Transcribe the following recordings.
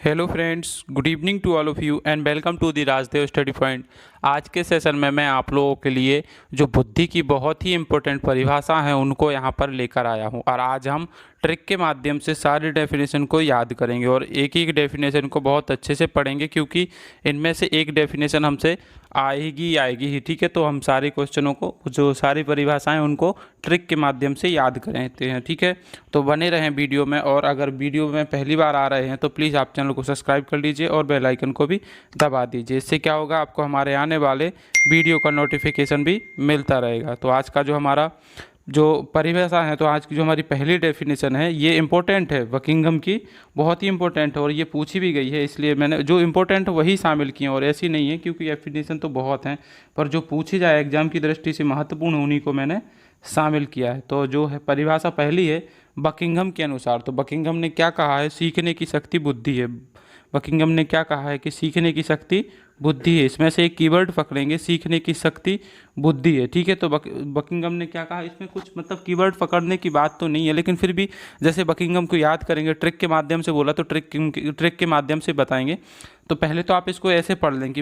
Hello friends, good evening to all of you and welcome to the Rajdev study point. आज के session में मैं आप लोगों के लिए जो बुद्धि की बहुत ही इम्पोर्टेंट परिभाषा है उनको यहाँ पर लेकर आया हूँ और आज हम ट्रिक के माध्यम से सारी डेफिनेशन को याद करेंगे और एक एक डेफिनेशन को बहुत अच्छे से पढ़ेंगे क्योंकि इनमें से एक डेफिनेशन हमसे आएगी ही। ठीक है, तो हम सारे क्वेश्चनों को, जो सारी परिभाषाएं, उनको ट्रिक के माध्यम से याद करते हैं। ठीक है, तो बने रहें वीडियो में। और अगर वीडियो में पहली बार आ रहे हैं तो प्लीज़ आप चैनल को सब्सक्राइब कर लीजिए और बेल आइकन को भी दबा दीजिए। इससे क्या होगा, आपको हमारे आने वाले वीडियो का नोटिफिकेशन भी मिलता रहेगा। तो आज का जो हमारा जो परिभाषा है, तो आज की जो हमारी पहली डेफिनेशन है ये इम्पोर्टेंट है, बकिंघम की बहुत ही इम्पोर्टेंट है और ये पूछी भी गई है, इसलिए मैंने जो इम्पोर्टेंट वही शामिल किए और ऐसी नहीं है क्योंकि डेफिनेशन तो बहुत हैं, पर जो पूछी जाए एग्जाम की दृष्टि से महत्वपूर्ण उन्हीं को मैंने शामिल किया है। तो जो है परिभाषा पहली है बकिंघम के अनुसार। तो बकिंघम ने क्या कहा है, सीखने की शक्ति बुद्धि है। बकिंघम ने क्या कहा है कि सीखने की शक्ति बुद्धि है। इसमें से एक कीवर्ड पकड़ेंगे, सीखने की शक्ति बुद्धि है। ठीक है, तो बकिंघम ने क्या कहा, इसमें कुछ मतलब कीवर्ड पकड़ने की बात तो नहीं है, लेकिन फिर भी जैसे बकिंघम को याद करेंगे, ट्रिक के माध्यम से बोला तो ट्रिक के माध्यम से बताएंगे। तो पहले तो आप इसको ऐसे पढ़ लें कि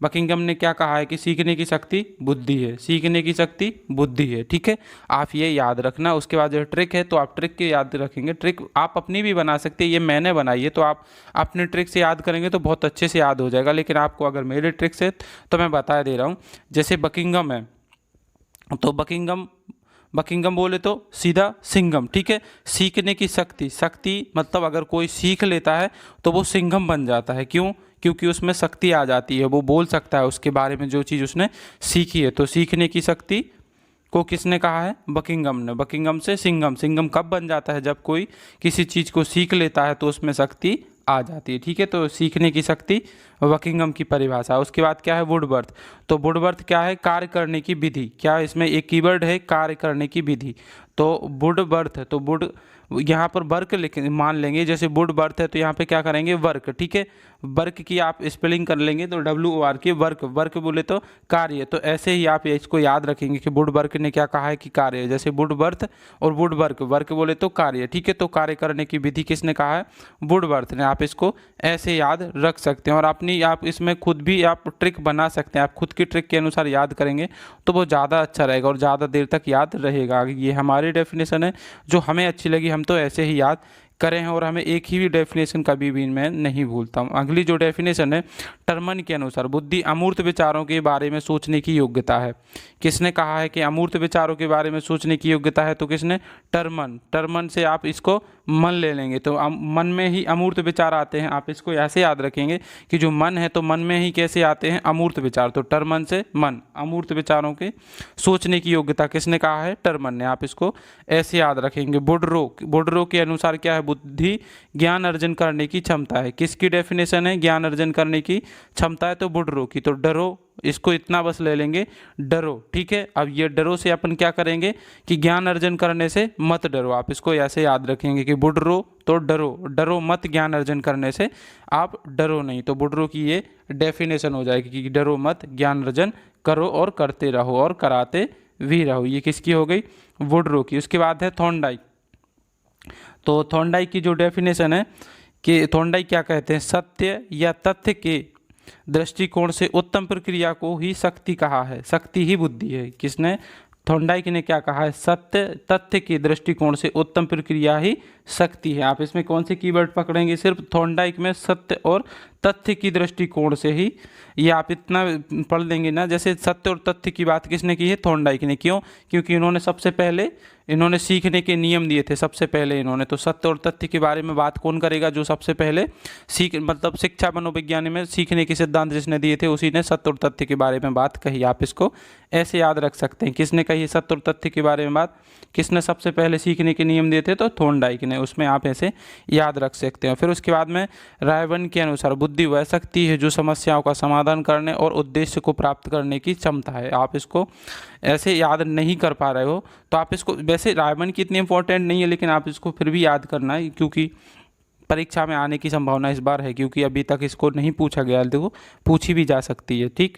बकिंघम ने क्या कहा है कि सीखने की शक्ति बुद्धि है, सीखने की शक्ति बुद्धि है। ठीक है, आप ये याद रखना। उसके बाद जो ट्रिक है तो आप ट्रिक के याद रखेंगे। ट्रिक आप अपनी भी बना सकते हैं, ये मैंने बनाई है, तो आप अपने ट्रिक से याद करेंगे तो बहुत अच्छे से याद हो जाएगा। लेकिन आपको अगर मेरे ट्रिक से, तो मैं बता दे रहा हूँ। जैसे बकिंघम है तो बकिंघम बोले तो सीधा सिंघम। ठीक है, सीखने की शक्ति, शक्ति मतलब अगर कोई सीख लेता है तो वो सिंघम बन जाता है। क्यों? क्योंकि उसमें शक्ति आ जाती है, वो बोल सकता है उसके बारे में जो चीज़ उसने सीखी है। तो सीखने की शक्ति को किसने कहा है? बकिंघम ने। बकिंघम से सिंघम। सिंघम कब बन जाता है? जब कोई किसी चीज़ को सीख लेता है तो उसमें शक्ति आ जाती है। ठीक है, तो सीखने की शक्ति बकिंघम की परिभाषा। उसके बाद क्या है? वुडवर्थ। तो वुडवर्थ क्या है? कार्य करने की विधि। क्या इसमें एक कीवर्ड है? कार्य करने की विधि। तो वुडवर्थ, तो वुड यहाँ पर वर्क मान लेंगे। जैसे वुडवर्थ है तो यहाँ पे क्या करेंगे? वर्क। ठीक है, वर्क की आप स्पेलिंग कर लेंगे तो WOR की वर्क। वर्क बोले तो कार्य। तो ऐसे ही आप इसको याद रखेंगे कि वुडवर्क ने क्या कहा है कि कार्य। जैसे वुडवर्थ और वुडवर्क, वर्क बोले तो कार्य। ठीक है, तो कार्य करने की विधि किसने कहा है? वुडवर्थ ने। आप इसको ऐसे याद रख सकते हैं और अपनी आप इसमें खुद भी आप ट्रिक बना सकते हैं। आप खुद की ट्रिक के अनुसार याद करेंगे तो वो ज़्यादा अच्छा रहेगा और ज़्यादा देर तक याद रहेगा। ये हमारी डेफिनेशन है जो हमें अच्छी लगी, हम तो ऐसे ही याद करें हैं और हमें एक ही भी डेफिनेशन कभी भी मैं नहीं भूलता हूँ। अगली जो डेफिनेशन है टर्मन के अनुसार, बुद्धि अमूर्त विचारों के बारे में सोचने की योग्यता है। किसने कहा है कि अमूर्त विचारों के बारे में सोचने की योग्यता है? तो किसने? टर्मन। टर्मन से आप इसको मन ले लेंगे तो मन में ही अमूर्त विचार आते हैं। आप इसको ऐसे याद रखेंगे कि जो मन है तो मन में ही कैसे आते हैं? अमूर्त विचार। तो टर्मन से मन, अमूर्त विचारों के सोचने की योग्यता किसने कहा है? टर्मन ने। आप इसको ऐसे याद रखेंगे। बुडरो के अनुसार क्या है? बुद्धि ज्ञान अर्जन करने की क्षमता है। किसकी डेफिनेशन है? ज्ञान अर्जन करने की क्षमता है तो बुडरो की। तो डरो, इसको इतना बस ले लेंगे, डरो। ठीक है, अब ये डरो से अपन क्या करेंगे कि ज्ञान अर्जन करने से मत डरो। आप इसको ऐसे याद रखेंगे कि बुडरो तो डरो, डरो मत ज्ञान अर्जन करने से, आप डरो नहीं। तो बुडरो की ये डेफिनेशन हो जाएगी कि डरो मत, ज्ञान अर्जन करो और करते रहो और कराते भी रहो। ये किसकी हो गई? वुडरो की। उसके बाद है थॉर्नडाइक। तो थॉर्नडाइक की जो डेफिनेशन है कि थॉर्नडाइक क्या कहते हैं? सत्य या तथ्य के दृष्टिकोण से उत्तम प्रक्रिया को ही शक्ति कहा है। शक्ति ही बुद्धि है। किसने? थॉर्नडाइक ने क्या कहा है? सत्य तथ्य के दृष्टिकोण से उत्तम प्रक्रिया ही शक्ति है। आप इसमें कौन से कीवर्ड पकड़ेंगे? सिर्फ थॉर्नडाइक में सत्य और तथ्य की दृष्टिकोण से ही। ये आप इतना पढ़ लेंगे ना, जैसे सत्य और तथ्य की बात किसने की है? थॉर्नडाइक ने। क्यों? क्योंकि इन्होंने सबसे पहले इन्होंने सीखने के नियम दिए थे सबसे पहले इन्होंने। तो सत्य और तथ्य के बारे में बात कौन करेगा? जो सबसे पहले मतलब शिक्षा मनोविज्ञान में सीखने के सिद्धांत जिसने दिए थे उसी ने सत्य और तथ्य के बारे में बात कही। आप इसको ऐसे याद रख सकते हैं। किसने कही सत्य और तथ्य के बारे में बात? किसने सबसे पहले सीखने के नियम दिए थे? तो थॉर्नडाइक ने। उसमें आप ऐसे याद रख सकते हैं। फिर उसके बाद में रायबर्न के अनुसार बुद्धि वह शक्ति है जो समस्याओं का समाधान करने और उद्देश्य को प्राप्त करने की क्षमता है। आप इसको ऐसे याद नहीं कर पा रहे हो तो आप इसको, वैसे रायबर्न की इतनी इंपॉर्टेंट नहीं है लेकिन आप इसको फिर भी याद करना है क्योंकि परीक्षा में आने की संभावना इस बार है, क्योंकि अभी तक इसको नहीं पूछा गया। देखो, पूछी भी जा सकती है। ठीक,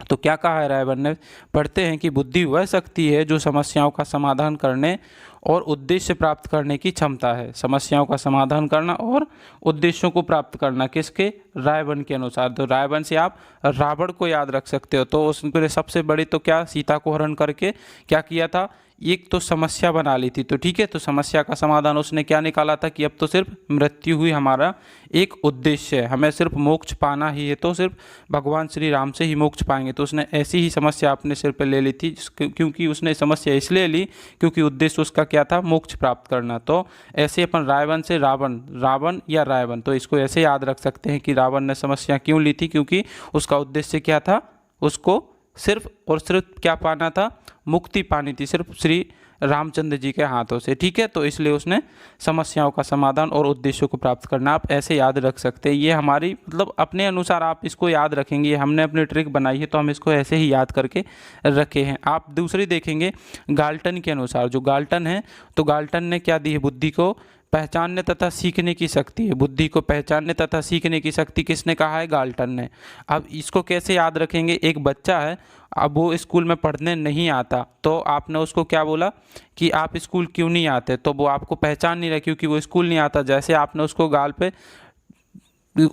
तो क्या कहा है रायबन ने, पढ़ते हैं कि बुद्धि वह शक्ति है जो समस्याओं का समाधान करने और उद्देश्य प्राप्त करने की क्षमता है। समस्याओं का समाधान करना और उद्देश्यों को प्राप्त करना किसके, रायबन के अनुसार। तो रायबन से आप रावण को याद रख सकते हो। तो उसके लिए सबसे बड़ी तो क्या, सीता को हरण करके क्या किया था, एक तो समस्या बना ली थी। तो ठीक है, तो समस्या का समाधान उसने क्या निकाला था कि अब तो सिर्फ मृत्यु हुई हमारा एक उद्देश्य है, हमें सिर्फ मोक्ष पाना ही है, तो सिर्फ भगवान श्री राम से ही मोक्ष पाएंगे। तो उसने ऐसी ही समस्या अपने सिर पर ले ली थी, क्योंकि उसने समस्या इसलिए ली क्योंकि उद्देश्य उसका क्या था, मोक्ष प्राप्त करना। तो ऐसे अपन रावण से रावण, रावण या रायबन, तो इसको ऐसे याद रख सकते हैं कि रावण ने समस्या क्यों ली थी, क्योंकि उसका उद्देश्य क्या था, उसको सिर्फ और सिर्फ क्या पाना था, मुक्ति पानी थी, सिर्फ श्री रामचंद्र जी के हाथों से। ठीक है, तो इसलिए उसने समस्याओं का समाधान और उद्देश्यों को प्राप्त करना, आप ऐसे याद रख सकते हैं। ये हमारी मतलब अपने अनुसार आप इसको याद रखेंगे, हमने अपनी ट्रिक बनाई है तो हम इसको ऐसे ही याद करके रखे हैं। आप दूसरी देखेंगे गाल्टन के अनुसार, जो गाल्टन है तो गाल्टन ने क्या दी है, बुद्धि को पहचानने तथा सीखने की शक्ति है। बुद्धि को पहचानने तथा सीखने की शक्ति किसने कहा है, गाल्टन ने। अब इसको कैसे याद रखेंगे, एक बच्चा है, अब वो स्कूल में पढ़ने नहीं आता, तो आपने उसको क्या बोला कि आप स्कूल क्यों नहीं आते, तो वो आपको पहचान नहीं रहा क्योंकि वो स्कूल नहीं आता। जैसे आपने उसको गाल पे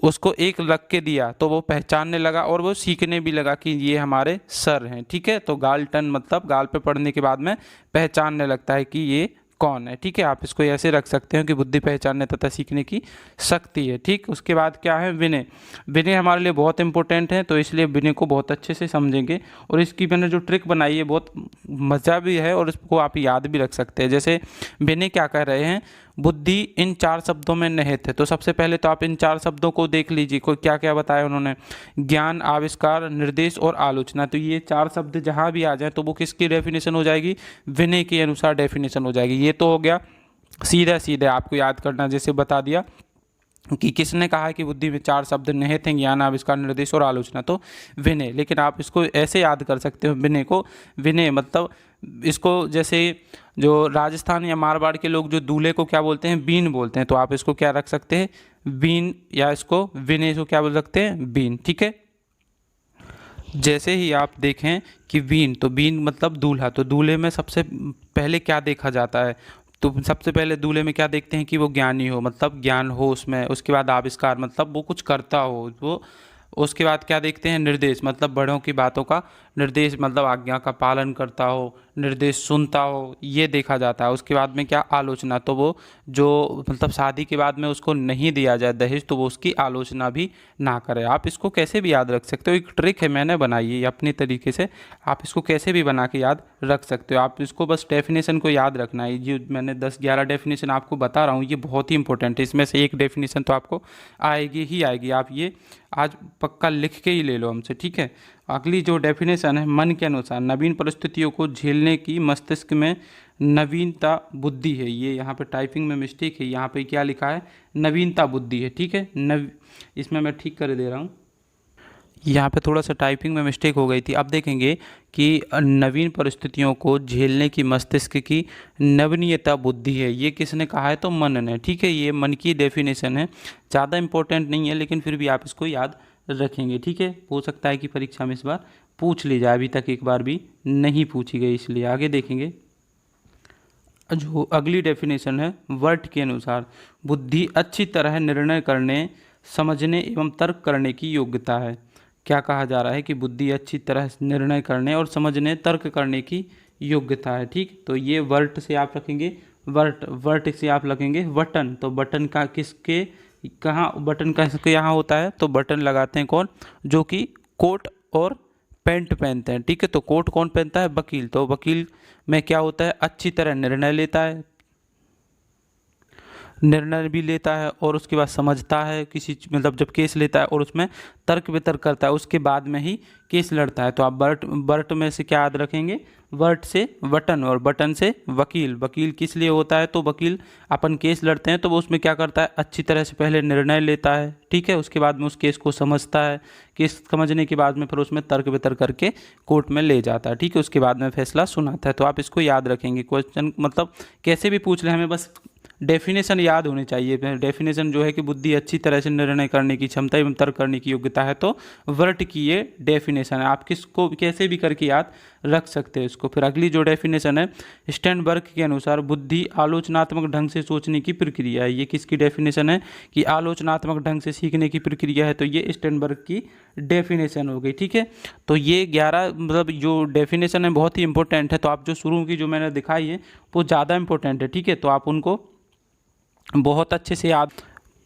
उसको एक रख के दिया तो वो पहचानने लगा और वो सीखने भी लगा कि ये हमारे सर हैं। ठीक है, तो गाल्टन मतलब गाल पे पढ़ने के बाद में पहचानने लगता है कि ये कौन है। ठीक है, आप इसको ऐसे रख सकते हो कि बुद्धि पहचानने तथा सीखने की शक्ति है। ठीक, उसके बाद क्या है, विनय। विनय हमारे लिए बहुत इंपॉर्टेंट है, तो इसलिए विनय को बहुत अच्छे से समझेंगे। और इसकी मैंने जो ट्रिक बनाई है बहुत मज़ा भी है और इसको आप याद भी रख सकते हैं। जैसे विनय क्या कह रहे हैं, बुद्धि इन 4 शब्दों में निहित है। तो सबसे पहले तो आप इन 4 शब्दों को देख लीजिए, कोई क्या क्या बताया उन्होंने, ज्ञान, आविष्कार, निर्देश और आलोचना। तो ये 4 शब्द जहाँ भी आ जाए तो वो किसकी डेफिनेशन हो जाएगी, विनय के अनुसार डेफिनेशन हो जाएगी। ये तो हो गया सीधा सीधे आपको याद करना, जैसे बता दिया कि किसने कहा है कि बुद्धि में 4 शब्द निहित हैं, ज्ञान, आविष्कार, निर्देश और आलोचना, तो विनय। लेकिन आप इसको ऐसे याद कर सकते हो विनय को, विनय मतलब इसको जैसे जो राजस्थान या मारवाड़ के लोग जो दूल्हे को क्या बोलते हैं, बीन बोलते हैं, तो आप इसको क्या रख सकते हैं, बीन, या इसको विनय को क्या बोल सकते हैं, बीन। ठीक है, जैसे ही आप देखें कि बीन, तो बीन मतलब दूल्हा, तो दूल्हे में सबसे पहले क्या देखा जाता है, तो सबसे पहले दूल्हे में क्या देखते हैं कि वो ज्ञानी हो, मतलब ज्ञान हो उसमें। उसके बाद आविष्कार मतलब वो कुछ करता हो वो। उसके बाद क्या देखते हैं, निर्देश मतलब बड़ों की बातों का निर्देश, मतलब आज्ञा का पालन करता हो, निर्देश सुनता हो, ये देखा जाता है। उसके बाद में क्या, आलोचना, तो वो जो मतलब शादी के बाद में उसको नहीं दिया जाए दहेज, तो वो उसकी आलोचना भी ना करे। आप इसको कैसे भी याद रख सकते हो, एक ट्रिक है मैंने बनाई है अपनी तरीके से, आप इसको कैसे भी बना के याद रख सकते हो। आप इसको बस डेफिनेशन को याद रखना है, जो मैंने 10-11 डेफिनेशन आपको बता रहा हूँ ये बहुत ही इंपॉर्टेंट है, इसमें से एक डेफिनेशन तो आपको आएगी ही आएगी। आप ये आज पक्का लिख के ही ले लो हमसे, ठीक है। अगली जो डेफिनेशन है, मन के अनुसार नवीन परिस्थितियों को झेलने की मस्तिष्क में नवीनता बुद्धि है। ये यहाँ पे टाइपिंग में मिस्टेक है, यहाँ पे क्या लिखा है, नवीनता बुद्धि है। ठीक है, इसमें मैं ठीक कर दे रहा हूँ, यहाँ पे थोड़ा सा टाइपिंग में मिस्टेक हो गई थी। अब देखेंगे कि नवीन परिस्थितियों को झेलने की मस्तिष्क की नवीनता बुद्धि है। ये किसने कहा है, तो मन ने। ठीक है, ये मन की डेफिनेशन है, ज़्यादा इंपॉर्टेंट नहीं है, लेकिन फिर भी आप इसको याद रखेंगे। ठीक है, हो सकता है कि परीक्षा में इस बार पूछ ली जाए, अभी तक एक बार भी नहीं पूछी गई, इसलिए आगे देखेंगे। जो अगली डेफिनेशन है, वर्ट के अनुसार बुद्धि अच्छी तरह निर्णय करने, समझने एवं तर्क करने की योग्यता है। क्या कहा जा रहा है कि बुद्धि अच्छी तरह निर्णय करने और समझने, तर्क करने की योग्यता है। ठीक, तो ये वर्ट से आप रखेंगे, वर्ट से आप लगेंगे बटन। तो बटन का किसके कहाँ, बटन का किसके यहाँ होता है, तो बटन लगाते हैं कौन, जो कि कोट और पैंट पहनते हैं। ठीक है, तो कोट कौन पहनता है, वकील। तो वकील में क्या होता है, अच्छी तरह निर्णय लेता है, निर्णय भी लेता है और उसके बाद समझता है किसी मतलब जब केस लेता है और उसमें तर्क वितर्क करता है, उसके बाद में ही केस लड़ता है। तो आप बर्ट में से क्या याद रखेंगे, वर्ट से बटन और बटन से वकील। वकील किस लिए होता है, तो वकील अपन केस लड़ते हैं तो वो उसमें क्या करता है, अच्छी तरह से पहले निर्णय लेता है। ठीक है, उसके बाद में उस केस को समझता है, केस समझने के बाद में फिर उसमें तर्क वितर्क करके कोर्ट में ले जाता है। ठीक है, उसके बाद में फैसला सुनाता है। तो आप इसको याद रखेंगे, क्वेश्चन मतलब कैसे भी पूछ ले, हमें बस डेफिनेशन याद होनी चाहिए। डेफिनेशन जो है कि बुद्धि अच्छी तरह से निर्णय करने की क्षमता एवं तर्क करने की योग्यता है, तो वर्ट की ये डेफिनेशन है। आप किसको कैसे भी करके याद रख सकते हैं इसको। फिर अगली जो डेफिनेशन है, स्टर्नबर्ग के अनुसार बुद्धि आलोचनात्मक ढंग से सोचने की प्रक्रिया है। ये किसकी डेफिनेशन है कि आलोचनात्मक ढंग से सीखने की प्रक्रिया है, तो ये स्टर्नबर्ग की डेफिनेशन हो गई। ठीक है, तो ये 11 मतलब जो डेफिनेशन है बहुत ही इंपॉर्टेंट है। तो आप जो शुरू की जो मैंने दिखाई है वो ज़्यादा इंपॉर्टेंट है। ठीक है, तो आप उनको बहुत अच्छे से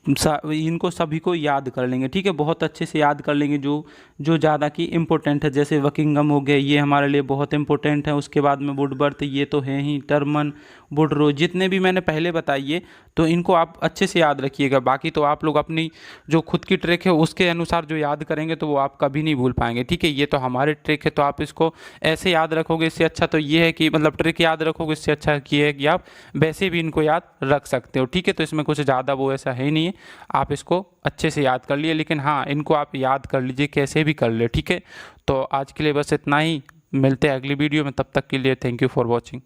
इनको सभी को याद कर लेंगे। ठीक है, बहुत अच्छे से याद कर लेंगे जो जो ज़्यादा की इम्पोर्टेंट है। जैसे वकिंगम हो गए, ये हमारे लिए बहुत इंपॉर्टेंट है। उसके बाद में वुडवर्थ, ये तो है ही। टर्मन, वुडरो, जितने भी मैंने पहले बताइए तो इनको आप अच्छे से याद रखिएगा। बाकी तो आप लोग अपनी जो खुद की ट्रिक है उसके अनुसार जो याद करेंगे तो वो आप कभी नहीं भूल पाएंगे। ठीक है, ये तो हमारे ट्रिक है, तो आप इसको ऐसे याद रखोगे। इससे अच्छा तो ये है कि मतलब ट्रिक याद रखोगे, इससे अच्छा ये है कि आप वैसे भी इनको याद रख सकते हो। ठीक है, तो इसमें कुछ ज़्यादा वो ऐसा है नहीं है, आप इसको अच्छे से याद कर लिए। लेकिन हाँ, इनको आप याद कर लीजिए, कैसे भी कर ले। ठीक है, तो आज के लिए बस इतना ही। मिलते हैं अगली वीडियो में, तब तक के लिए थैंक यू फॉर वॉचिंग।